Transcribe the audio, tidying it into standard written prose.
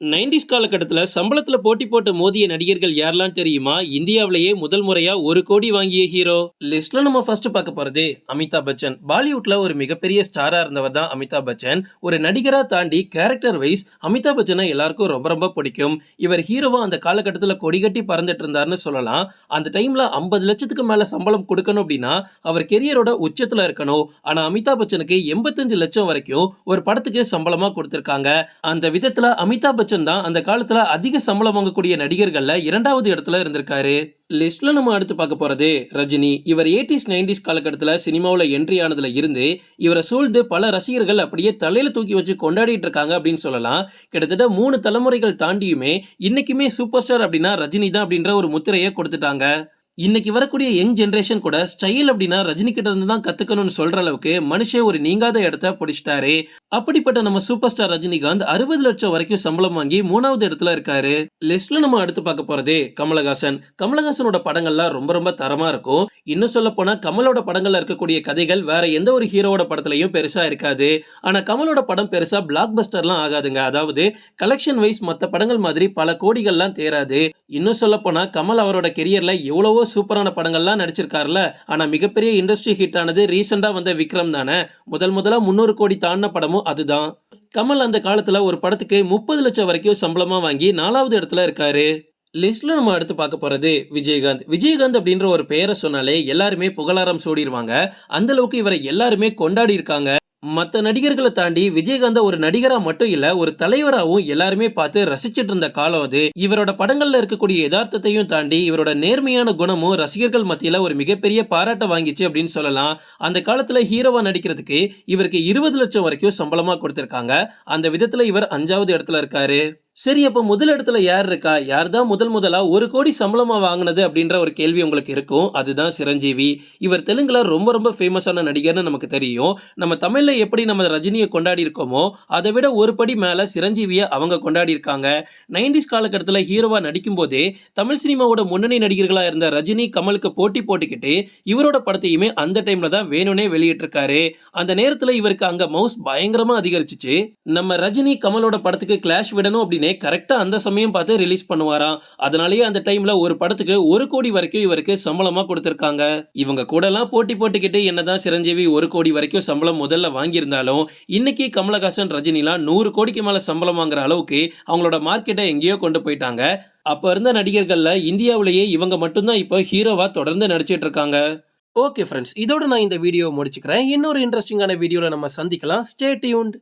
90ஸ் காலகட்டத்தில் சம்பளத்துல போட்டி போட்டு மோதிய நடிகர்கள் யாரெல்லாம் தெரியுமா? இந்தியாவிலேயே முதல் முறையா 1 கோடி வாங்கிய ஹீரோ லிஸ்ட்ல நம்ம ஃபர்ஸ்ட் பார்க்க போறது அமிதாப் பச்சன். பாலிவுட்ல ஒரு மிகப்பெரிய ஸ்டாரா இருந்தவர் தான் அமிதாப் பச்சன். ஒரு நடிகரா தாண்டி கேரக்டர் வைஸ் அமிதாப் பச்சனை எல்லாருக்கும் ரொம்ப ரொம்ப பிடிக்கும். இவர் ஹீரோவா அந்த காலகட்டத்தில் கொடிகட்டி பறந்துட்டு இருந்தாருன்னு சொல்லலாம். அந்த டைம்ல 50 லட்சத்துக்கு மேல சம்பளம் கொடுக்கணும் அப்படின்னா அவர் கெரியரோட உச்சத்துல இருக்கணும். ஆனா அமிதாப் பச்சனுக்கு 85 லட்சம் வரைக்கும் ஒரு படத்துக்கு சம்பளமா கொடுத்திருக்காங்க. அந்த விதத்துல அமிதாப் பச்சன் தான் அந்த காலத்துல அதிக சம்பளம் வாங்கக்கூடிய நடிகர்கள்ல 2வது இடத்துல இருந்திருக்காரு. லிஸ்ட்ல நம்ம அடுத்து பார்க்க போறது ரஜினி. இவர் 80ஸ் 90ஸ் காலகட்டத்துல சினிமாவுல என்ட்ரி ஆனதுல இருந்து இவரை சூழ்ந்து பல ரசிகர்கள் அப்படியே தலையில தூக்கி வச்சு கொண்டாடிட்டு இருக்காங்க அப்படின்னு சொல்லலாம். கிட்டத்தட்ட 3 தலைமுறைகள் தாண்டியுமே இன்னைக்குமே சூப்பர் ஸ்டார் அப்படின்னா ரஜினி தான் அப்படின்ற ஒரு முத்திரையை கொடுத்துட்டாங்க. இன்னைக்கு வரக்கூடிய யங் ஜெனரேஷன் கூட ஸ்டைல் அப்படின்னா ரஜினி கிட்ட இருந்து தான் கத்துக்கணும்னு சொல்ற அளவுக்கு மனுஷன் ஒரு நீங்காத இடத்த பிடிச்சிட்டாரு. அப்படிப்பட்ட நம்ம சூப்பர் ஸ்டார் ரஜினிகாந்த் 60 லட்சம் வரைக்கும் சம்பளம் வாங்கி 3வது இடத்துல இருக்காரு. லிஸ்ட்ல நம்ம அடுத்து பார்க்க போறதே கமலஹாசன். கமலஹாசனோட படங்கள்லாம் ரொம்ப ரொம்ப தரமா இருக்கும். இன்னும் சொல்ல போனா கமலோட படங்கள்ல இருக்கக்கூடிய கதைகள் வேற எந்த ஒரு ஹீரோவோட படத்துலயும் பெருசா இருக்காது. ஆனா கமலோட படம் பெருசா பிளாக் பஸ்டர்லாம் ஆகாதுங்க. அதாவது கலெக்ஷன் வைஸ் மத்த படங்கள் மாதிரி பல கோடிகள்லாம் தேராது. இன்னும் சொல்ல போனா கமல் அவரோட கெரியர்ல எவ்வளவோ சூப்பரான படங்கள்லாம் நடிச்சிருக்காருல. ஆனா மிகப்பெரிய இண்டஸ்ட்ரி ஹிட் ஆனது ரீசெண்டா வந்த விக்ரம் தானே. முதல்ல 300 கோடி தாண்டின படமும் அதுதான். கமல் அந்த காலத்துல ஒரு படத்துக்கு 30 லட்சம் வரைக்கும் சம்பளமா வாங்கி 4வது இடத்துல இருக்காரு. லிஸ்ட்ல நம்ம அடுத்து பார்க்க போறது விஜயகாந்த். விஜயகாந்த் அப்படின்ற ஒரு பெயரை சொன்னாலே எல்லாருமே புகழாரம் சூடிடுவாங்க. அந்த அளவுக்கு இவரை எல்லாருமே கொண்டாடி இருக்காங்க. மத்த நடிகர்களை தாண்டி விஜயகாந்த ஒரு நடிகரா மட்டும் இல்ல ஒரு தலைவராகவும் எல்லாருமே பார்த்து ரசிச்சிட்டு இருந்த காலம் அது. இவரோட படங்கள்ல இருக்கக்கூடிய யதார்த்தத்தையும் தாண்டி இவரோட நேர்மையான குணமும் ரசிகர்கள் மத்தியில ஒரு மிகப்பெரிய பாராட்ட வாங்கிச்சு அப்படின்னு சொல்லலாம். அந்த காலத்துல ஹீரோவா நடிக்கிறதுக்கு இவருக்கு 20 லட்சம் வரைக்கும் சம்பளமா கொடுத்திருக்காங்க. அந்த விதத்துல இவர் 5வது இடத்துல இருக்காரு. சரி, அப்ப முதல் இடத்துல யார் இருக்கா? யார் தான் முதலா 1 கோடி சம்பளமா வாங்கினது அப்படின்ற ஒரு கேள்வி உங்களுக்கு இருக்கும். அதுதான் சிரஞ்சீவி. இவர் தெலுங்குல ரொம்ப ரொம்ப ஃபேமஸான நடிகர்னு நமக்கு தெரியும். நம்ம தமிழ்ல எப்படி நம்ம ரஜினியை கொண்டாடி இருக்கோமோ அதை விட ஒரு படி மேல சிரஞ்சீவியை அவங்க கொண்டாடி இருக்காங்க. 90ஸ் காலகட்டத்தில் ஹீரோவா நடிக்கும் போதே தமிழ் சினிமாவோட முன்னணி நடிகர்களா இருந்த ரஜினி கமலுக்கு போட்டி போட்டுக்கிட்டு இவரோட படத்தையுமே அந்த டைம்ல தான் வேணும்னே வெளியிட்டிருக்காரு. அந்த நேரத்துல இவருக்கு அங்க மவுஸ் பயங்கரமா அதிகரிச்சிச்சு. நம்ம ரஜினி கமலோட படத்துக்கு கிளாஷ் விடணும் அப்படின்னு கரெக்டா அந்த சமயம் பார்த்து ரிலீஸ் பண்ணுவாராம். அதனாலேயே அந்த டைம்ல ஒரு படத்துக்கு 1 கோடி வரைக்கும் இவருக்கு சம்பளமா கொடுத்திருக்காங்க. இவங்க கூட எல்லாம் போட்டி போட்டுக்கிட்டு என்னதான் சிரஞ்சீவி 1 கோடி வரைக்கும் சம்பளம் முதல்ல வாங்கியிருந்தாலும் இன்னைக்கு கமலஹாசன் ரஜினிலாம் 100 கோடிக்கு மேல சம்பளம் வாங்குற அளவுக்கு அவங்களோட மார்க்கெட்டை எங்கேயோ கொண்டு போயிட்டாங்க. அப்ப இருந்த நடிகர்கள்ல இந்தியாவிலேயே இவங்க மட்டும்தான் இப்போ ஹீரோவா தொடர்ந்து நடிச்சிட்டு இருக்காங்க. ஓகே ஃப்ரெண்ட்ஸ், இதோட நான் இந்த வீடியோ முடிச்சுக்கிறேன். இன்னொரு இன்ட்ரெஸ்டிங்கான வீடியோல நம்ம சந்திக்கலாம். Stay tuned.